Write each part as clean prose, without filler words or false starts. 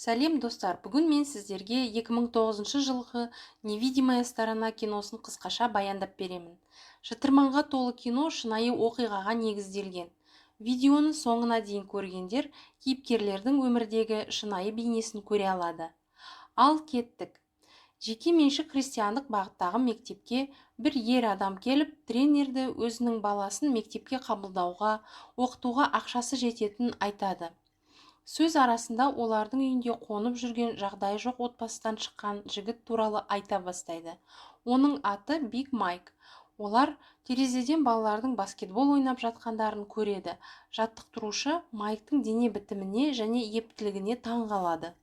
Сәлем достар, бүгін мен сіздерге 2009 жылғы «Невидимая сторона» киносын қысқаша баяндап беремін. Шытырманға толы кино шынайы оқиғаға негізделген. Видеоны соңына дейін көргендер кейіпкерлердің өмірдегі шынайы бейнесін көре алады. Ал кеттік. Жеке меншік христиандық бағыттағы мектепке бір ер адам келіп, тренерді өзінің баласын мектепке қабылдауға, оқытуға ақшасы жететінін айтады. Сөз арасында олардың үйінде қонып жүрген жағдайы жоқ отбасыдан шыққан жігіт туралы айта бастайды. Оның аты Биг Майк. Олар терезеден балалардың баскетбол ойнап жатқандарын көреді. Жаттықтырушы Майктың дене бітіміне және ептілігіне таң қалады.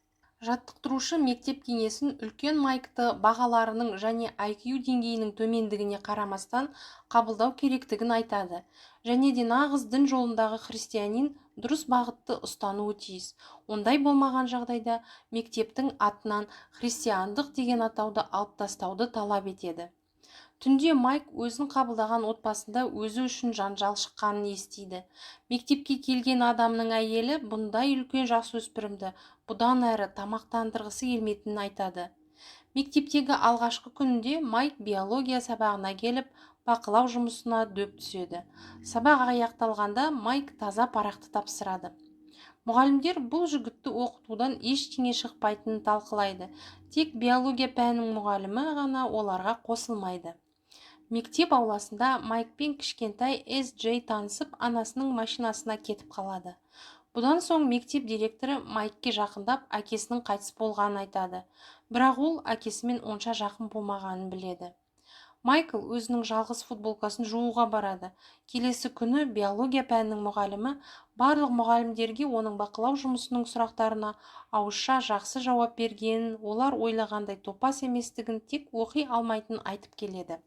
Жаттықтырушы мектеп кеңесін үлкен Майкты бағаларының және IQ деңгейінің төмендігіне қарамастан қабылдау керектігін айтады. Және де нағыз дін жолындағы христианин дұрыс бағытты ұстануы тиіс. Ондай болмаған жағдайда мектептің атынан христиандық деген атауды алып тастауды талап етеді. Түнде Майк өзін қабылдаған отбасында өзі үшін жанжал шыққанын естиді. Мектепке келген адамның әйелі бұндай үлкен жасөспірімді бұдан әрі тамақтандырғысы келмейтінін айтады. Мектептегі алғашқы күнінде Майк биология сабағына келіп, бақылау жұмысына дөп түседі. Сабақ аяқталғанда Майк таза парақты тапсырады. Мұғалімдер бұл жігітті оқытудан ештеңе шықпайтынын талқылайды. Тек биология пәнінің мұғалімі ғана оларға қосылмайды. Мектеп ауласында Майкпен кішкентай Джей танысып, анасының машинасына кетіп қалады. Бұдан соң мектеп директоры Майкке жақындап, әкесінің қайтыс болғанын айтады. Бірақ ол әкесімен онша жақын болмағанын біледі. Майкл өзінің жалғыз футболкасын жууға барады. Келесі күні биология пәнінің мұғалімі барлық мұғалімдерге оның бақылау жұмысының сұрақтарына ауызша жақсы жауап бергенін, олар ойлағандай топас еместігін, тек оқи алмайтынын айтып келеді.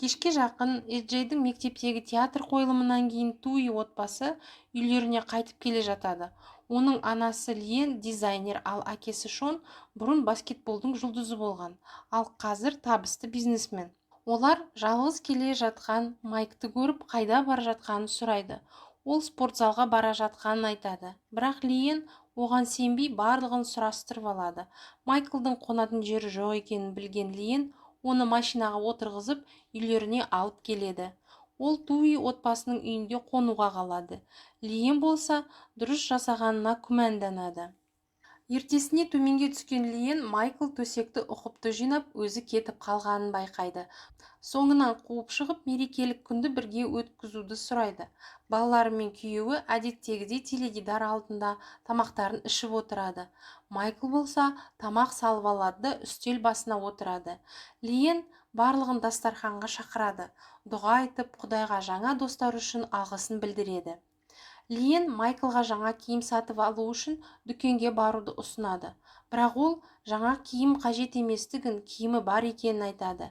Кешке жақын Джейдің мектептегі театр қойылымынан кейін Туи отбасы үйлеріне қайтып келе жатады. Оның анасы Лиен дизайнер, ал әкесі Шон бұрын баскетболдың жұлдызы болған, ал қазір табысты бизнесмен. Олар жалғыз келе жатқан Майкты көріп, қайда бара жатқанын сұрайды. Ол спортзалға бара жатқанын айтады. Бірақ Лиен оған сенбей барлығын сұрастырып алады. Майклдың қонатын жері жоқ екенін білген Лиен оны машинаға отырғызып, үйлеріне алып келеді. Ол Туи отбасының үйінде қонуға қалады. Лиен болса, дұрыс жасағанына күмәнданады. Ертесіне төменге түскен Лиен Майкл төсекті ұқыпты жинап, өзі кетіп қалғанын байқайды. Соңынан қуып шығып, мерекелік күнді бірге өткізуді сұрайды. Балалары мен күйеуі әдеттегідей теледидар алдында тамақтарын ішіп отырады. Майкл болса, тамақ салып алады да үстел басына отырады. Лиен барлығын дастарханға шақырады. Дұға айтып, Құдайға жаңа достар үшін алғысын білдіреді. Лиен Майклға жаңа киім сатып алу үшін дүкенге баруды ұсынады. Бірақ ол жаңа киім қажет еместігін, киімі бар екенін айтады.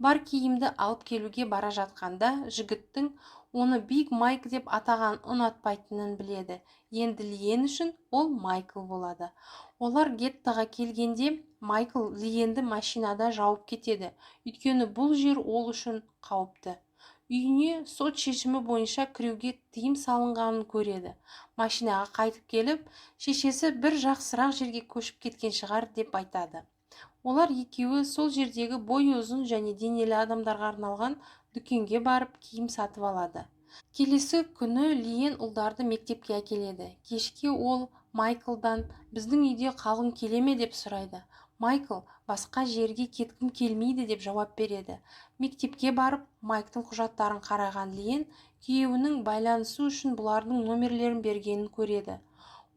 Бар киімді алып келуге бара жатқанда, жігіттің оны Биг Майк деп атаған ұнатпайтынын біледі. Енді Лиен үшін ол Майкл болады. Олар геттоға келгенде, Майкл Лиенді машинада жауып кетеді. Өйткені бұл жер ол үшін қауіпті. Үйіне сот шешімі бойынша кіруге тыйым салынғанын көреді. Машинаға қайтып келіп, шешесі бір жақсырақ жерге көшіп кеткен шығар деп айтады. Олар екеуі сол жердегі бойы ұзын және денелі адамдарға арналған дүкенге барып киім сатып алады. Келесі күні Лиен ұлдарды мектепке әкеледі. Кешке ол Майклдан біздің үйде қалғың келе ме деп сұрайды. Майкл басқа жерге кеткім келмейді деп жауап береді. Мектепке барып, Майктың құжаттарын қараған Лиен күйеуінің байланысу үшін бұлардың номерлерін бергенін көреді.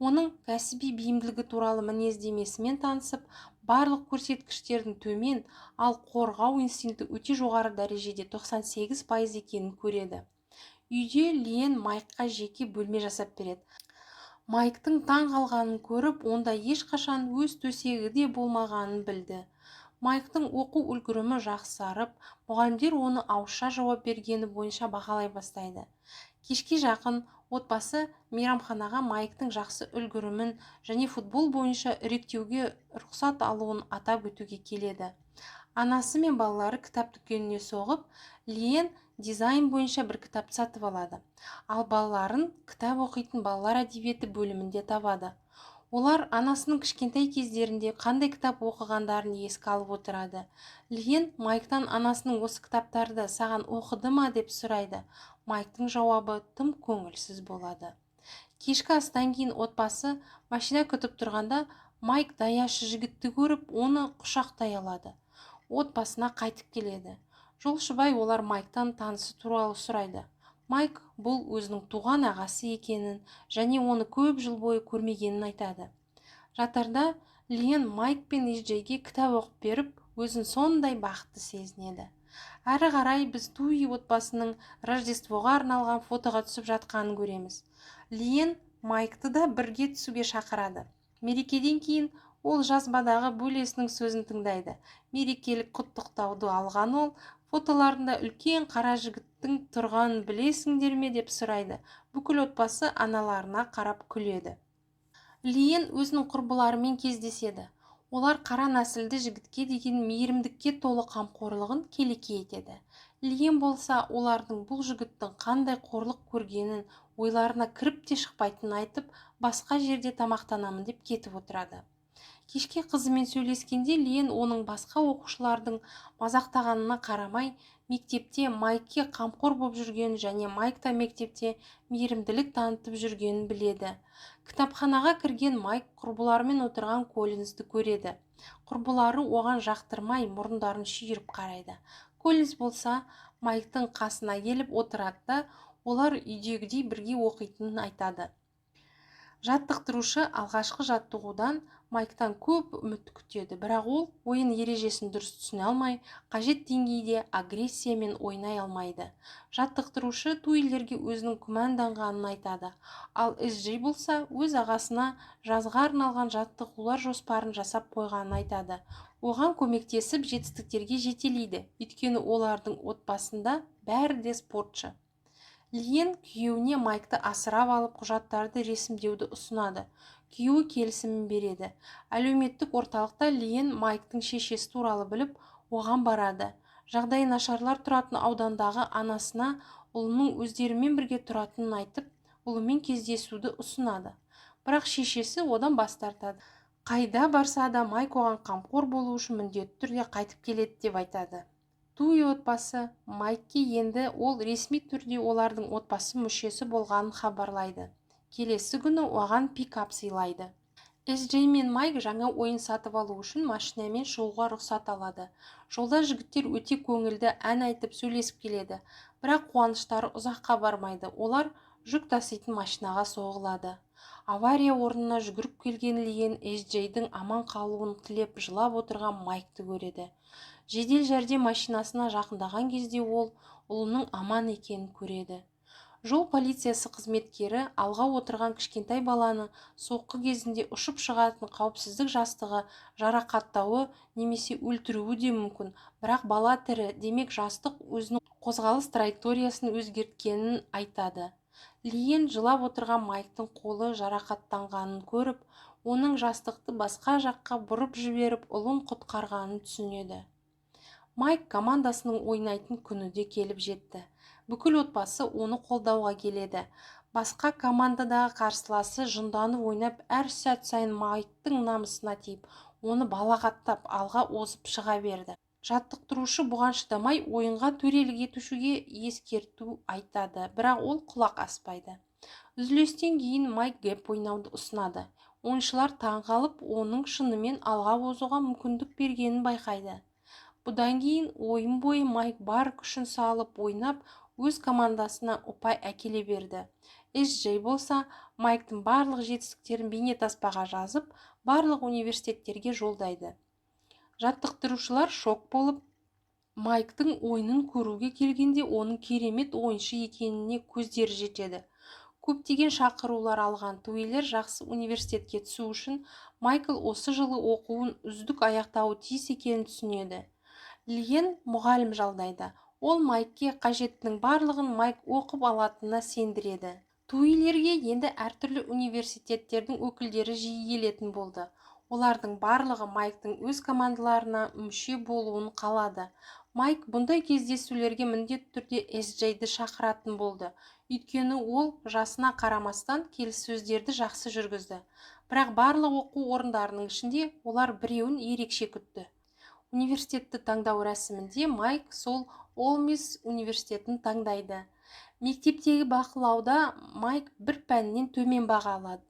Оның кәсіби бейімділігі туралы мінездемесімен танысып, барлық көрсеткіштердің төмен, ал қорғау инстинкті өте жоғары дәрежеде 98% екенін көреді. Үйде Лиен Майкқа жеке бөлме жасап береді. Майктың таң қалғанын көріп, онда ешқашан өз төсегі де болмағанын білді. Майктың оқу үлгерімі жақсарып, мұғалімдер оны ауызша жауап бергені бойынша бағалай бастайды. Кешке жақын отбасы мейрамханаға Майктың жақсы үлгерімін және футбол бойынша іріктеуге рұқсат алуын атап өтуге келеді. Анасы мен балалары кітап дүкеніне соғып, Лиен дизайн бойынша бір кітап сатып алады. Ал балаларын кітап оқитын балалар әдебиеті бөлімінде табады. Олар анасының кішкентай кездерінде қандай кітап оқығандарын еске алып отырады. Лиен Майктан анасының осы кітаптарды саған оқыды ма деп сұрайды. Майктың жауабы тым көңілсіз болады. Кешкі астан кейін отбасы машина күтіп тұрғанда Майк даяшы жігітті көріп, оны құшақтай алады. Отбасына қайтып келеді. Жолшыбай олар Майктан танысы туралы сұрайды. Майк бұл өзінің туған ағасы екенін және оны көп жыл бойы көрмегенін айтады. Жатарда Лиен Майк пен Эсджейге кітап оқып беріп, өзін сондай бақытты сезінеді. Әрі қарай біз Туи отбасының Рождествоға арналған фотоға түсіп жатқанын көреміз. Лиен Майкты да бірге түсуге шақырады. Мерекеден кейін ол жазбадағы бөлесінің сөзін тыңдайды. Мерекелік құттықтауды алған ол фотоларында үлкен қара жігіттің тұрғанын білесіңдер ме деп сұрайды. Бүкіл отбасы аналарына қарап күледі. Лиен өзінің құрбыларымен кездеседі. Олар қара нәсілді жігітке деген мейірімдікке толы қамқорлығын келеке етеді. Лиен болса, олардың бұл жігіттің қандай қорлық көргенін ойларына кіріп те шықпайтынын айтып, басқа жерде тамақтанамын деп кетіп отырады. Кешке қызымен сөйлескенде Лиен оның басқа оқушылардың мазақтағанына қарамай, мектепте Майкке қамқор болып жүргенін және Майк та мектепте мейірімділік танытып жүргенін біледі. Кітапханаға кірген Майк құрбыларымен отырған Коллинсті көреді. Құрбылары оған жақтырмай мұрындарын шүйіріп қарайды. Коллинс болса, Майктың қасына келіп отырады да, олар үйдегідей бірге оқитынын айтады. Жаттықтырушы алғашқы жаттығудан Майктан көп үміт күтеді, бірақ ол ойын ережесін дұрыс түсіне алмай, қажет деңгейде агрессиямен ойнай алмайды. Жаттықтырушы Туилерге өзінің күмәнданғанын айтады, ал Эсджей болса, өз ағасына жазға арналған жаттығулар жоспарын жасап қойғанын айтады. Оған көмектесіп жетістіктерге жетелейді, өйткені олардың отбасында бәрі де спортшы. Лиен күйеуіне Майкты асырап алып құжаттарды ресімдеуді ұсынады. Күйеуі келісімін береді. Әлеуметтік орталықта Лиен Майктың шешесі туралы біліп, оған барады. Жағдайы нашарлар тұратын аудандағы анасына ұлының өздерімен бірге тұратынын айтып, ұлымен кездесуді ұсынады. Бірақ шешесі одан бас тартады. Қайда барса да Майк оған қамқор болу үшін міндетті түрде қайтып келеді деп айтады. Туи отбасы Майкке енді ол ресми түрде олардың отбасы мүшесі болғанын хабарлайды. Келесі күні оған пикап сыйлайды. Эсджей мен Майк жаңа ойын сатып алу үшін машинамен шығуға рұқсат алады. Жолда жігіттер өте көңілді ән айтып сөйлесіп келеді, бірақ қуаныштары ұзаққа бармайды. Олар жүк таситын машинаға соғылады. Авария орнына жүгіріп келген Лиен Эсджейдің аман қалуын тілеп жылап отырған Майкты көреді. Жедел жәрдем машинасына жақындаған кезде ол ұлының аман екенін көреді. Жол полициясы қызметкері алға отырған кішкентай баланы соққы кезінде ұшып шығатын қауіпсіздік жастығы жарақаттауы немесе өлтіруі де мүмкін, бірақ бала тірі, демек жастық өзінің қозғалыс траекториясын өзгерткенін айтады. Лиен жылап отырған Майктың қолы жарақаттанғанын көріп, оның жастықты басқа жаққа бұрып жіберіп, ұлын құтқарғанын түсінеді. Майк командасының ойнайтын күні де келіп жетті. Бүкіл отбасы оны қолдауға келеді. Басқа командадағы қарсыласы жынданып ойнап, әр сәт сайын Майктың намысына тиіп, оны балағаттап алға озып шыға берді. Жаттықтырушы бұған шыдамай ойынға төрелік етушіге ескерту айтады, бірақ ол құлақ аспайды. Үзілістен кейін Майк гэп ойнауды ұсынады. Ойыншылар таңғалып, оның шынымен алға озуға мүмкіндік бергенін байқайды. Бұдан кейін ойын бойы Майк бар күшін салып ойнап, өз командасына ұпай әкеле берді. Эсджей болса, Майктың барлық жетістіктерін бейнетаспаға жазып, барлық университеттерге жолдайды. Жаттықтырушылар шок болып, Майктың ойынын көруге келгенде оның керемет ойыншы екеніне көздері жетеді. Көптеген шақырулар алған Туилер жақсы университетке түсу үшін Майкл осы жылы оқуын үздік аяқтауы тиіс екенін түсінеді. Лиен мұғалім жалдайды. Ол Майкке қажеттінің барлығын Майк оқып алатынына сендіреді. Туилерге енді әртүрлі университеттердің өкілдері жиі келетін болды. Олардың барлығы Майктың өз командаларына мүше болуын қалады. Майк бұндай кездесулерге міндетті түрде Эсджейді шақыратын болды. Өйткені ол жасына қарамастан келіссөздерді жақсы жүргізді. Бірақ барлық оқу орындарының ішінде олар біреуін ерекше күтті. Университетті таңдау рәсімінде Майк сол Ол Мисс университетін таңдайды. Мектептегі бақылауда Майк бір пәннен төмен баға алады.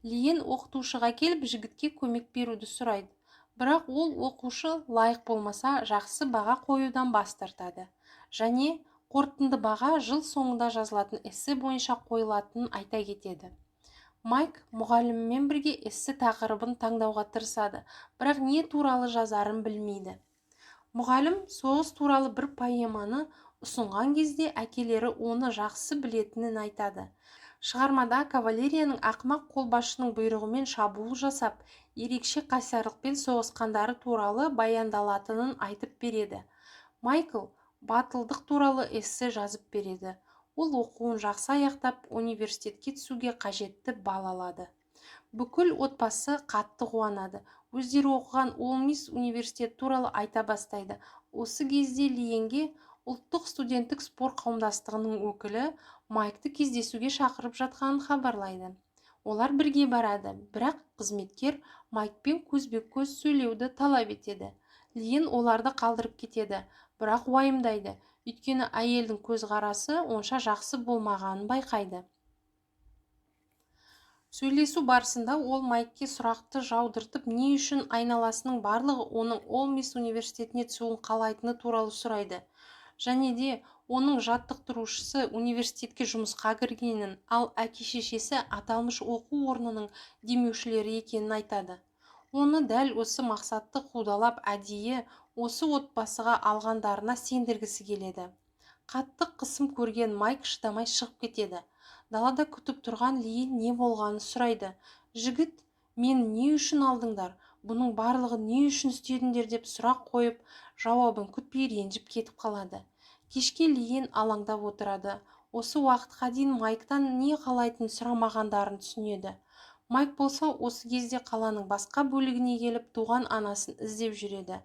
Лиен оқытушыға келіп жігітке көмек беруді сұрайды. Бірақ ол оқушы лайық болмаса жақсы баға қоюдан бас тартады. Және қорытынды баға жыл соңында жазылатын эссе бойынша қойылатынын айта кетеді. Майк мұғалімімен бірге эссе тақырыбын таңдауға тырысады, бірақ не туралы жазарын білмейді. Мұғалім соғыс туралы бір поэманы ұсынған кезде әкелері оны жақсы білетінін айтады. Шығармада кавалерияның ақымақ қолбасшының бұйрығымен шабуыл жасап, ерекше қайсарлықпен соғысқандары туралы баяндалатынын айтып береді. Майкл батылдық туралы эссе жазып береді. Ол оқуын жақсы аяқтап, университетке түсуге қажетті балл алады. Бүкіл отбасы қатты қуанады. Өздері оқыған Ол Мисс университет туралы айта бастайды. Осы кезде Лиенге ұлттық студенттік спорт қауымдастығының өкілі Майкты кездесуге шақырып жатқанын хабарлайды. Олар бірге барады, бірақ қызметкер Майкпен көзбе-көз сөйлеуді талап етеді. Лиен оларды қалдырып кетеді, бірақ уайымдайды, өйткені әйелдің көзқарасы онша жақсы болмағанын байқайды. Сөйлесу барысында ол Майкке сұрақты жаудыртып, не үшін айналасының барлығы оның Ол Мисс университетіне түсуін қалайтыны туралы сұрайды. Және де оның жаттықтырушысы университетке жұмысқа кіргенін, ал әке-шешесі аталмыш оқу орнының демеушілері екенін айтады. Оны дәл осы мақсатты қудалап әдейі осы отбасыға алғандарына сендіргісі келеді. Қатты қысым көрген Майк шыдамай шығып кетеді. Далада күтіп тұрған Лиен не болғанын сұрайды. Жігіт, мені не үшін алдыңдар? Бұның барлығы не үшін істедіңдер деп сұрақ қойып, жауабын күтпей ренжіп кетіп қалады. Кешке Лиен алаңдап отырады. Осы уақытқа дейін Майктан не қалайтынын сұрамағандарын түсінеді. Майк болса осы кезде қаланың басқа бөлігіне келіп туған анасын іздеп жүреді.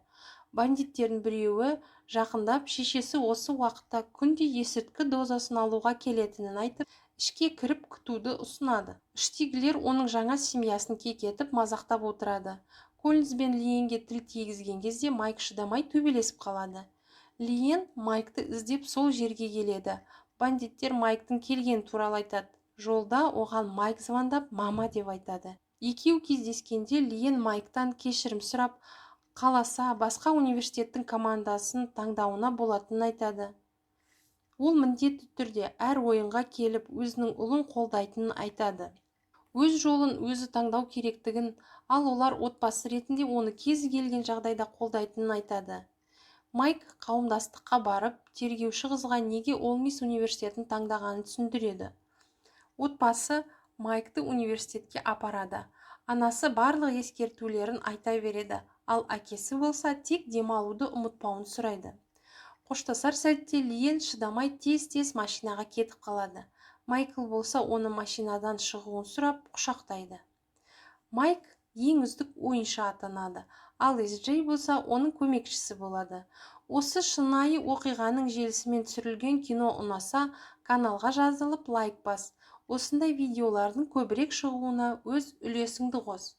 Бандиттердің біреуі жақындап, шешесі осы уақытта күнде есірткі дозасын алуға келетінін айтып, ішке кіріп күтуді ұсынады. Іштегілер оның жаңа семьясын кекетіп мазақтап отырады. Коллинз бен Лиенге тіл тигізген кезде Майк шыдамай төбелесіп қалады. Лиен Майкты іздеп сол жерге келеді. Бандиттер Майктың келген туралы айтады. Жолда оған Майк звондап мама деп айтады. Екеу кездескенде Лиен Майктан кешірім сұрап, қаласа басқа университеттің командасын таңдауына болатынын айтады. Ол міндетті түрде әр ойынға келіп өзінің ұлын қолдайтынын айтады. Өз жолын өзі таңдау керектігін, ал олар отбасы ретінде оны кез келген жағдайда қолдайтынын айтады. Майк қауымдастыққа барып, тергеуші қызға неге Ол Мисс университетін таңдағанын түсіндіреді. Отбасы Майкты университетке апарады. Анасы барлық ескертулерін айта береді, ал әкесі болса тек демалуды ұмытпауын сұрайды. Қоштасар сәтте Лиен шыдамай тез-тез машинаға кетіп қалады. Майкл болса оны машинадан шығуын сұрап құшақтайды. Майк ең үздік ойыншы атанады, ал Джей болса оның көмекшісі болады. Осы шынайы оқиғаның желісімен түсірілген кино ұнаса, каналға жазылып лайк бас. Осындай видеолардың көбірек шығуына өз үлесіңді қос.